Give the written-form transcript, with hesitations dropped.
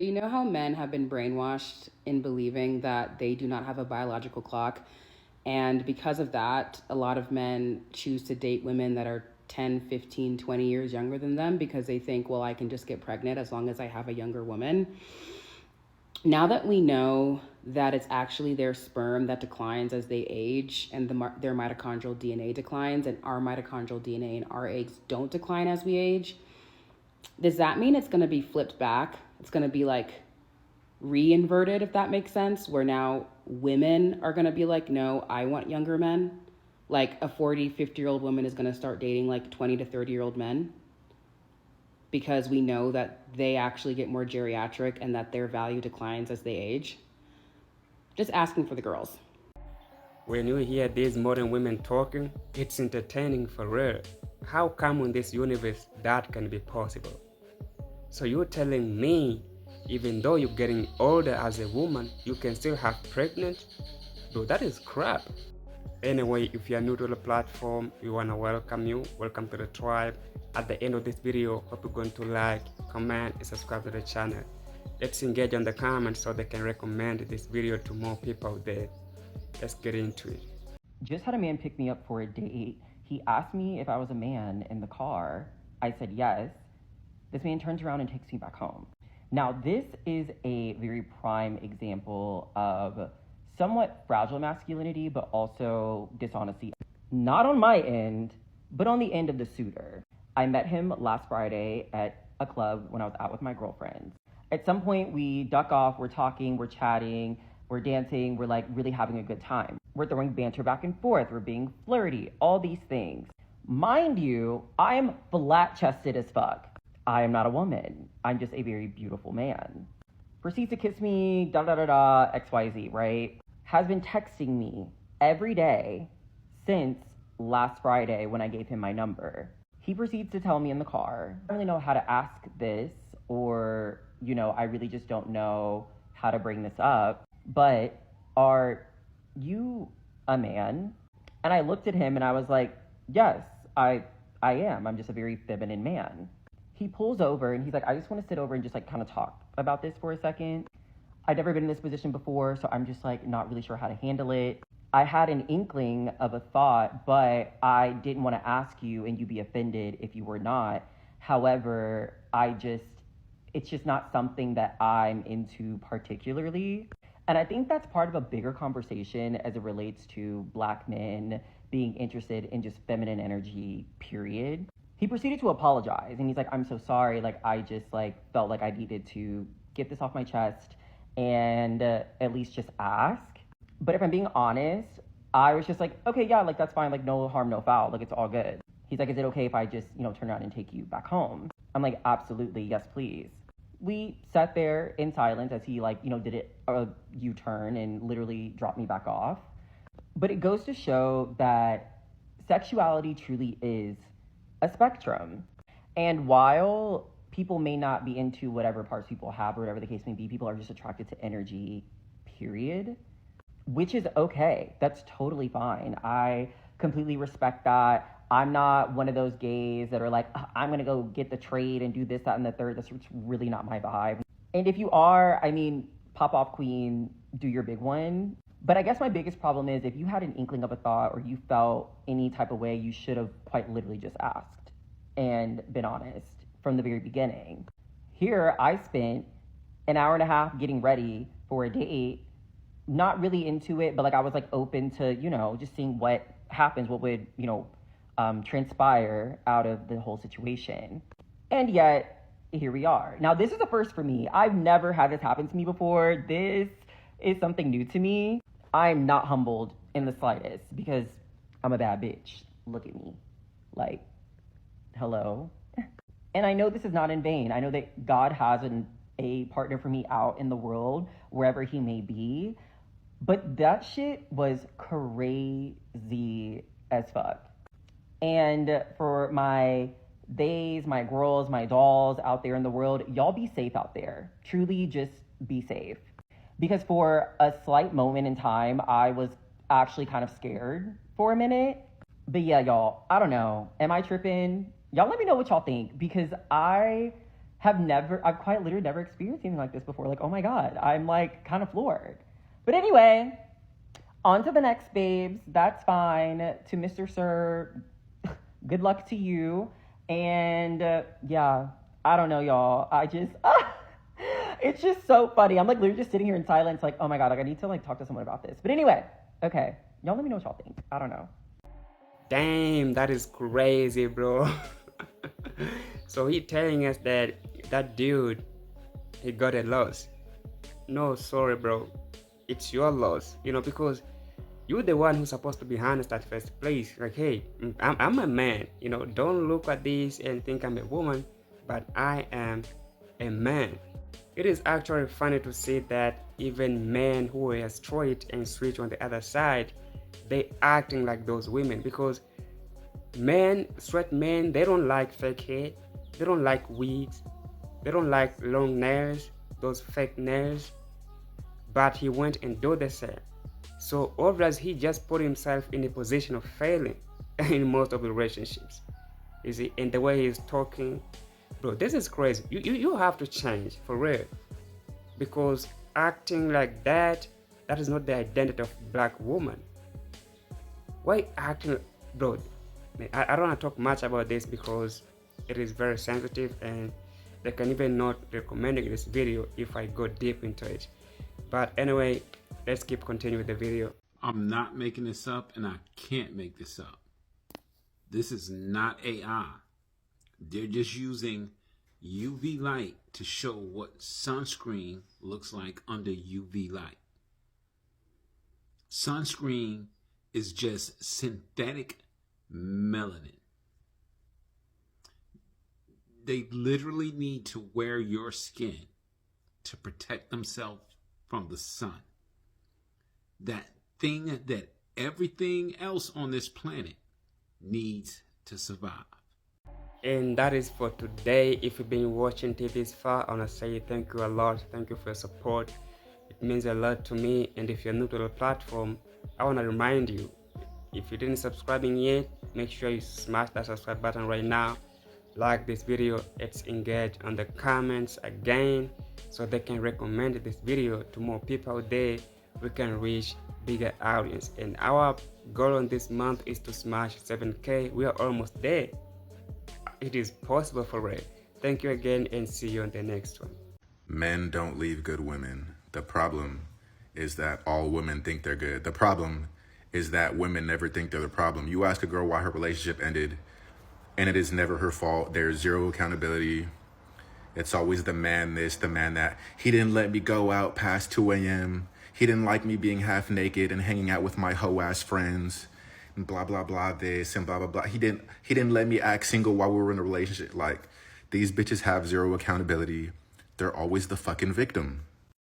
You know how men have been brainwashed in believing that they do not have a biological clock? And because of that, a lot of men choose to date women that are 10, 15, 20 years younger than them because they think, well, I can just get pregnant as long as I have a younger woman. Now that we know that it's actually their sperm that declines as they age and their mitochondrial DNA declines, and our mitochondrial DNA in our eggs don't decline as we age, does that mean it's going to be flipped back? It's going to be like re-inverted, if that makes sense, where now women are going to be like, no, I want younger men. Like a 40, 50-year-old woman is going to start dating like 20 to 30-year-old men because we know that they actually get more geriatric and that their value declines as they age. Just asking for the girls. When you hear these modern women talking, it's entertaining for real. How come in this universe that can be possible? So you're telling me, even though you're getting older as a woman, you can still have pregnant? Bro, that is crap. Anyway, if you're new to the platform, we want to welcome you. Welcome to the tribe. At the end of this video, hope you're going to like, comment, and subscribe to the channel. Let's engage on the comments so they can recommend this video to more people out there. Let's get into it. Just had a man pick me up for a date. He asked me if I was a man in the car. I said yes. This man turns around and takes me back home. Now, this is a very prime example of somewhat fragile masculinity, but also dishonesty. Not on my end, but on the end of the suitor. I met him last Friday at a club when I was out with my girlfriends. At some point, we duck off, we're talking, we're chatting, we're dancing, we're like really having a good time. We're throwing banter back and forth, we're being flirty, all these things. Mind you, I am flat-chested as fuck. I am not a woman. I'm just a very beautiful man. Proceeds to kiss me, XYZ, right? Has been texting me every day since last Friday when I gave him my number. He proceeds to tell me in the car, I don't really know how to ask this, or, I really just don't know how to bring this up, but are you a man? And I looked at him and I was like, yes, I am. I'm just a very feminine man. He pulls over and he's like, I just want to sit over and just like kind of talk about this for a second. I've never been in this position before, so I'm just like not really sure how to handle it. I had an inkling of a thought, but I didn't want to ask you and you be offended if you were not. However, it's just not something that I'm into particularly. And I think that's part of a bigger conversation as it relates to Black men being interested in just feminine energy, period. He proceeded to apologize and he's like, I'm so sorry. Like, I just felt like I needed to get this off my chest and at least just ask. But if I'm being honest, I was just like, okay, yeah, like that's fine. Like no harm, no foul. Like it's all good. He's like, is it okay if I just, turn around and take you back home? I'm like, absolutely. Yes, please. We sat there in silence as he did a U-turn and literally dropped me back off. But it goes to show that sexuality truly is a spectrum. And while people may not be into whatever parts people have or whatever the case may be, people are just attracted to energy, period, which is okay. That's totally fine. I completely respect that. I'm not one of those gays that are like, I'm going to go get the trade and do this, that, and the third. That's really not my vibe. And if you are, pop off queen, do your big one. But I guess my biggest problem is if you had an inkling of a thought or you felt any type of way, you should have quite literally just asked and been honest from the very beginning. Here, I spent an hour and a half getting ready for a date, not really into it, but I was open to, just seeing what happens, what would, transpire out of the whole situation. And yet, here we are. Now, this is a first for me. I've never had this happen to me before. This is something new to me. I'm not humbled in the slightest because I'm a bad bitch. Look at me. Hello. And I know this is not in vain. I know that God has a partner for me out in the world, wherever he may be. But that shit was crazy as fuck. And for my theys, my girls, my dolls out there in the world, y'all be safe out there. Truly just be safe. Because for a slight moment in time, I was actually kind of scared for a minute. But yeah, y'all, I don't know. Am I tripping? Y'all let me know what y'all think, because I I've quite literally never experienced anything like this before. Like, oh my God, I'm like kind of floored. But anyway, on to the next, babes. That's fine. To Mr. Sir, good luck to you. And yeah, I don't know, y'all. It's just so funny. I'm like literally just sitting here in silence, like, oh my God, like I need to like talk to someone about this. But anyway, okay. Y'all let me know what y'all think. I don't know. Damn, that is crazy, bro. So he telling us that that dude, he got a loss. No, sorry, bro. It's your loss, because you're the one who's supposed to be honest at first place. Like, hey, I'm a man, don't look at this and think I'm a woman, but I am a man. It is actually funny to see that even men who are straight and switch on the other side, they acting like those women, because straight men, they don't like fake hair, they don't like wigs, they don't like long nails, those fake nails, but he went and do the same. So obviously he just put himself in a position of failing in most of the relationships. You see, and the way he's talking, bro, this is crazy. You have to change for real, because acting like that is not the identity of black woman. Why acting, bro? I don't want to talk much about this because it is very sensitive, and they can even not recommending this video if I go deep into it. But anyway, let's keep continuing with the video. I'm not making this up, and I can't make this up. This is not AI. They're just using UV light to show what sunscreen looks like under UV light. Sunscreen is just synthetic melanin. They literally need to wear your skin to protect themselves from the sun. That thing that everything else on this planet needs to survive. And that is for today. If you've been watching till this far, I want to say thank you a lot. Thank you for your support. It means a lot to me. And if you're new to the platform, I want to remind you, if you didn't subscribe yet, make sure you smash that subscribe button right now. Like this video, let's engage on the comments again so they can recommend this video to more people out there. We can reach bigger audience, and our goal on this month is to smash 7K. We are almost there. It is possible for real. Thank you again, and see you on the next one. Men don't leave good women. The problem is that all women think they're good. The problem is that women never think they're the problem. You ask a girl why her relationship ended, and it is never her fault. There's zero accountability. It's always the man this, the man that. He didn't let me go out past 2 a.m. He didn't like me being half naked and hanging out with my hoe-ass friends. And blah, blah, blah, this and blah, blah, blah. He didn't let me act single while we were in a relationship. Like, these bitches have zero accountability. They're always the fucking victim.